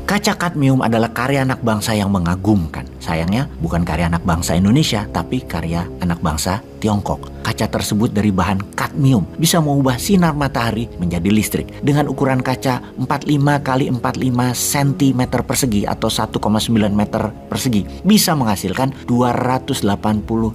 Kaca kadmium adalah karya anak bangsa yang mengagumkan. Sayangnya bukan karya anak bangsa Indonesia, tapi karya anak bangsa Tiongkok. Kaca tersebut dari bahan kadmium bisa mengubah sinar matahari menjadi listrik. Dengan ukuran kaca 45 x 45 cm persegi atau 1,9 meter persegi, bisa menghasilkan 280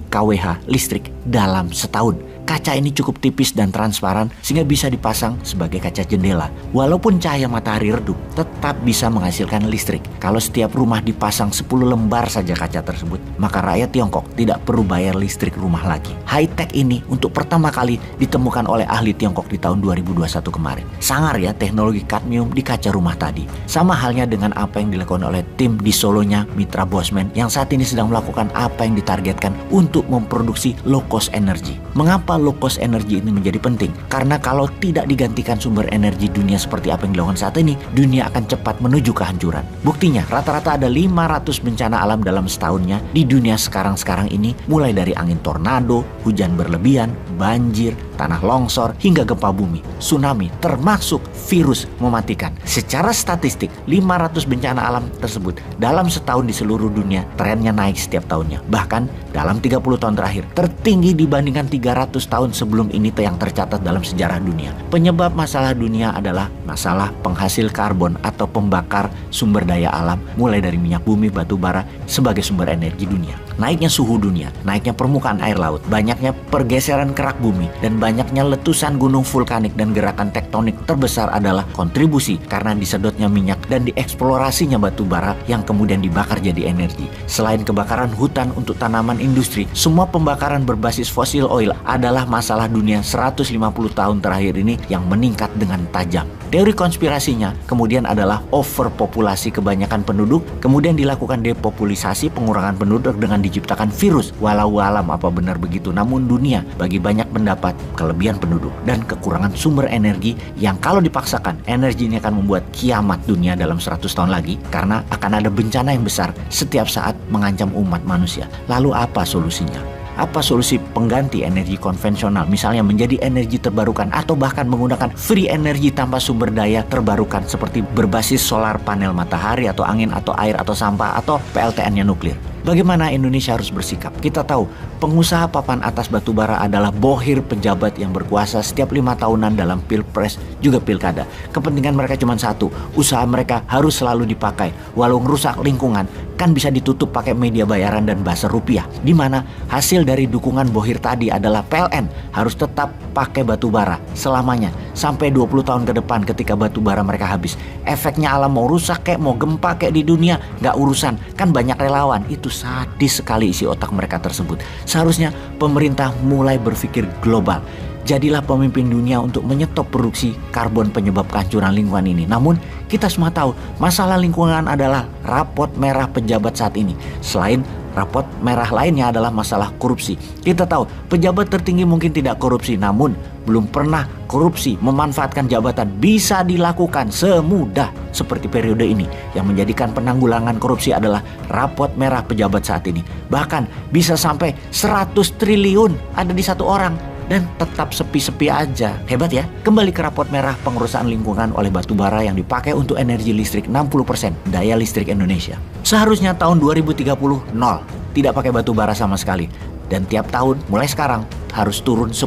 kWh listrik dalam setahun. Kaca ini cukup tipis dan transparan sehingga bisa dipasang sebagai kaca jendela. Walaupun cahaya matahari redup, tetap bisa menghasilkan listrik. Kalau setiap rumah dipasang 10 lembar saja kaca tersebut, maka rakyat Tiongkok tidak perlu bayar listrik rumah lagi. High-tech ini untuk pertama kali ditemukan oleh ahli Tiongkok di tahun 2021 kemarin. Sangar ya teknologi kadmium di kaca rumah tadi. Sama halnya dengan apa yang dilakukan oleh tim di Solonya Mitra Bosman yang saat ini sedang melakukan apa yang ditargetkan untuk memproduksi low cost energy. Mengapa low cost energy ini menjadi penting? Karena kalau tidak digantikan sumber energi dunia seperti apa yang dilakukan saat ini, dunia akan cepat menuju kehancuran. Buktinya, rata-rata ada 500 bencana alam dalam setahunnya di dunia sekarang ini, mulai dari angin tornado, hujan berlebihan, banjir, tanah longsor, hingga gempa bumi, tsunami, termasuk virus mematikan. Secara statistik, 500 bencana alam tersebut dalam setahun di seluruh dunia trennya naik setiap tahunnya. Bahkan dalam 30 tahun terakhir, tertinggi dibandingkan 300 tahun sebelum ini yang tercatat dalam sejarah dunia. Penyebab masalah dunia adalah masalah penghasil karbon atau pembakar sumber daya alam, mulai dari minyak bumi, batu bara sebagai sumber energi dunia. Naiknya suhu dunia, naiknya permukaan air laut, banyaknya pergeseran kerak bumi, dan banyaknya letusan gunung vulkanik dan gerakan tektonik terbesar adalah kontribusi karena disedotnya minyak dan dieksplorasinya batu bara yang kemudian dibakar jadi energi. Selain kebakaran hutan untuk tanaman industri, semua pembakaran berbasis fosil oil adalah masalah dunia 150 tahun terakhir ini yang meningkat dengan tajam. Teori konspirasinya kemudian adalah overpopulasi kebanyakan penduduk, kemudian dilakukan depopulisasi pengurangan penduduk dengan diciptakan virus. Walau alam apa benar begitu, namun dunia bagi banyak pendapat kelebihan penduduk dan kekurangan sumber energi yang kalau dipaksakan energi ini akan membuat kiamat dunia dalam 100 tahun lagi karena akan ada bencana yang besar setiap saat mengancam umat manusia. Lalu apa solusinya? Apa solusi pengganti energi konvensional, misalnya menjadi energi terbarukan atau bahkan menggunakan free energy tanpa sumber daya terbarukan seperti berbasis solar panel matahari atau angin atau air atau sampah atau PLTN-nya nuklir? Bagaimana Indonesia harus bersikap? Kita tahu pengusaha papan atas batubara adalah bohir pejabat yang berkuasa setiap 5 tahunan dalam pilpres juga pilkada. Kepentingan mereka cuma satu, usaha mereka harus selalu dipakai. Walau merusak lingkungan, kan bisa ditutup pakai media bayaran dan buzzer rupiah. Di mana hasil dari dukungan bohir tadi adalah PLN harus tetap pakai batubara selamanya sampai 20 tahun ke depan ketika batubara mereka habis. Efeknya alam mau rusak kayak mau gempa kayak di dunia, nggak urusan. Kan banyak relawan. Itu sadis sekali isi otak mereka tersebut. Seharusnya pemerintah mulai berpikir global. Jadilah pemimpin dunia untuk menyetop produksi karbon penyebab kehancuran lingkungan ini. Namun kita semua tahu masalah lingkungan adalah rapot merah pejabat saat ini. Selain rapot merah lainnya adalah masalah korupsi. Kita tahu pejabat tertinggi mungkin tidak korupsi, namun belum pernah korupsi memanfaatkan jabatan bisa dilakukan semudah seperti periode ini. Yang menjadikan penanggulangan korupsi adalah rapot merah pejabat saat ini. Bahkan bisa sampai 100 triliun ada di satu orang dan tetap sepi-sepi aja. Hebat ya. Kembali ke rapot merah pengurusan lingkungan oleh batubara yang dipakai untuk energi listrik 60% daya listrik Indonesia. Seharusnya tahun 2030 nol, tidak pakai batubara sama sekali. Dan tiap tahun mulai sekarang harus turun 10%.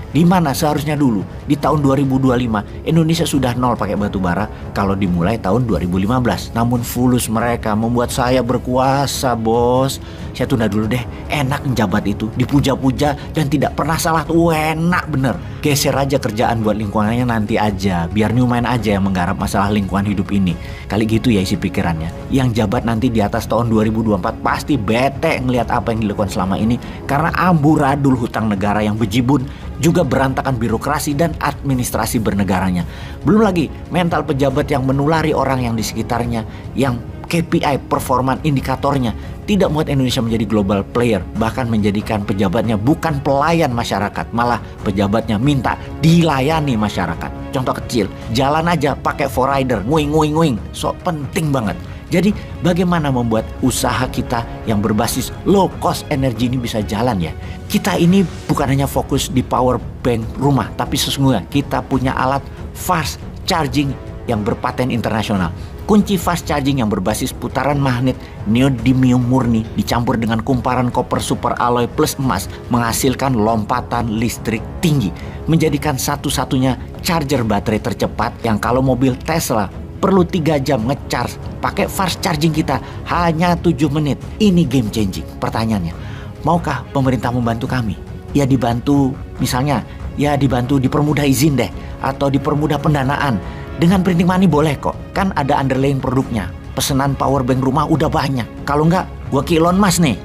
Di mana seharusnya dulu di tahun 2025 Indonesia sudah nol pakai batu bara kalau dimulai tahun 2015. Namun fulus mereka membuat saya berkuasa, bos. Saya tunda dulu deh. Enak menjabat itu, dipuja-puja dan tidak pernah salah tuh, enak bener. Geser aja kerjaan buat lingkungannya nanti aja. Biar Newman aja yang menggarap masalah lingkungan hidup ini. Kali gitu ya isi pikirannya. Yang jabat nanti di atas tahun 2024 pasti bete ngelihat apa yang dilakukan selama ini karena amburadul hutang negara yang bejibun, juga berantakan birokrasi dan administrasi bernegaranya. Belum lagi mental pejabat yang menulari orang yang di sekitarnya, yang KPI performan indikatornya tidak membuat Indonesia menjadi global player, bahkan menjadikan pejabatnya bukan pelayan masyarakat, malah pejabatnya minta dilayani masyarakat. Contoh kecil, jalan aja pakai forrider, nguing, sok penting banget. Jadi bagaimana membuat usaha kita yang berbasis low cost energi ini bisa jalan ya? Kita ini bukan hanya fokus di power bank rumah, tapi sesungguhnya kita punya alat fast charging yang berpaten internasional. Kunci fast charging yang berbasis putaran magnet neodymium murni dicampur dengan kumparan koper super alloy plus emas menghasilkan lompatan listrik tinggi, menjadikan satu-satunya charger baterai tercepat yang kalau mobil Tesla perlu 3 jam ngecharge, pakai fast charging kita hanya 7 menit. Ini game changing. Pertanyaannya, maukah pemerintah membantu kami? Ya dibantu, misalnya ya dibantu dipermudah izin deh, atau dipermudah pendanaan. Dengan printing money boleh kok, kan ada underlying produknya. Pesanan power bank rumah udah banyak. Kalau enggak, gua ke Elon Musk nih.